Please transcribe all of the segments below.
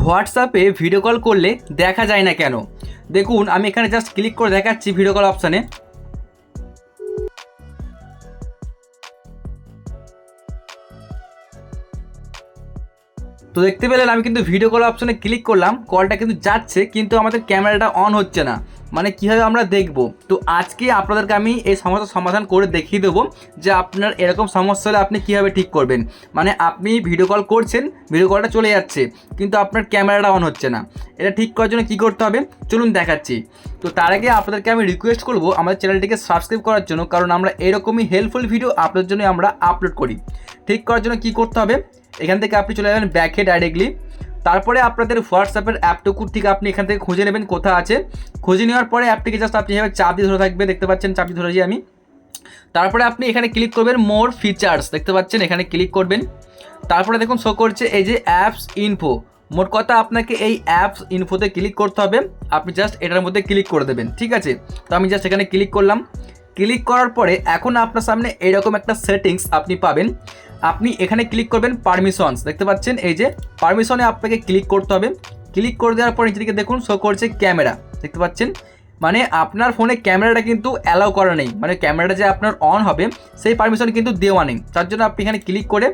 হোয়াটসঅ্যাপে video call করলে দেখা যায় না কেন? দেখুন আমি এখানে জাস্ট ক্লিক করে দেখাচ্ছি ভিডিও কল অপশানে। তো দেখতে পেলেন আমি কিন্তু ভিডিও কল অপশানে ক্লিক করলাম, কলটা কিন্তু যাচ্ছে কিন্তু আমাদের ক্যামেরাটা অন হচ্ছে না। মানে কীভাবে আমরা দেখব? তো আজকে আপনাদেরকে আমি এই সমস্যার সমাধান করে দেখিয়ে দেবো যে আপনার এরকম সমস্যা হলে আপনি কীভাবে ঠিক করবেন। মানে আপনি ভিডিও কল করছেন, ভিডিও কলটা চলে যাচ্ছে কিন্তু আপনার ক্যামেরাটা অন হচ্ছে না। এটা ঠিক করার জন্য কী করতে হবে চলুন দেখাচ্ছি। তো তার আগে আপনাদেরকে আমি রিকোয়েস্ট করবো আমাদের চ্যানেলটিকে সাবস্ক্রাইব করার জন্য, কারণ আমরা এরকমই হেল্পফুল ভিডিও আপনাদের জন্য আমরা আপলোড করি। ঠিক করার জন্য কী করতে হবে, এখান থেকে আপনি চলে যাবেন ব্যাকে ডাইরেক্টলি। তারপরে আপনাদের হোয়াটসঅ্যাপের অ্যাপটুকুর ঠিক আপনি এখান থেকে খুঁজে নেবেন কোথায় আছে। খুঁজে নেওয়ার পরে অ্যাপটিকে জাস্ট আপনি এভাবে চাপ দিয়ে ধরে থাকবে, দেখতে পাচ্ছেন চাপ দিয়ে ধরেছি আমি। তারপরে আপনি এখানে ক্লিক করবেন মোর ফিচার্স, দেখতে পাচ্ছেন এখানে ক্লিক করবেন। তারপরে দেখুন শো করছে এই যে অ্যাপস ইনফো। মোট কথা আপনাকে এই অ্যাপস ইনফোতে ক্লিক করতে হবে, আপনি জাস্ট এটার মধ্যে ক্লিক করে দেবেন, ঠিক আছে। তো আমি জাস্ট এখানে ক্লিক করলাম। ক্লিক করার পরে এখন আপনার সামনে এরকম একটা সেটিংস আপনি পাবেন। আপনি এখানে ক্লিক করবেন পারমিশনস, দেখতে পাচ্ছেন এই যে পারমিশনে আপনাকে ক্লিক করতে হবে। ক্লিক করে দেওয়ার পর নিচে দিকে দেখুন শো করছে ক্যামেরা, দেখতে পাচ্ছেন। মানে আপনার ফোনে ক্যামেরাটা কিন্তু অ্যালাউ করা নেই, মানে ক্যামেরাটা যে আপনার অন হবে সেই পারমিশন কিন্তু দেওয়া নেই। তার জন্য আপনি এখানে ক্লিক করে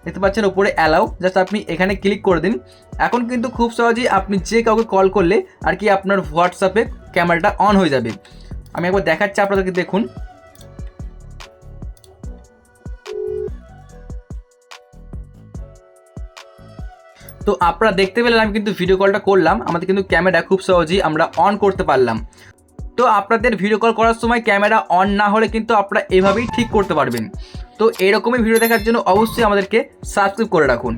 দেখতে পাচ্ছেন উপরে অ্যালাউ, জাস্ট আপনি এখানে ক্লিক করে দিন। এখন কিন্তু খুব সহজেই আপনি যে কাউকে কল করলে আর কি আপনার হোয়াটসঅ্যাপে ক্যামেরাটা অন হয়ে যাবে। আমি একবার দেখাচ্ছি আপনাদেরকে, দেখুন। তো আপনারা দেখতে পেলেন আমি কিন্তু ভিডিও কলটা করলাম, আমাদের কিন্তু ক্যামেরা খুব সহজেই আমরা অন করতে পারলাম। তো আপনাদের ভিডিও কল করার সময় ক্যামেরা অন না হলে কিন্তু আপনারা এভাবেই ঠিক করতে পারবেন। তো এরকমই ভিডিও দেখার জন্য অবশ্যই আমাদেরকে সাবস্ক্রাইব করে রাখুন।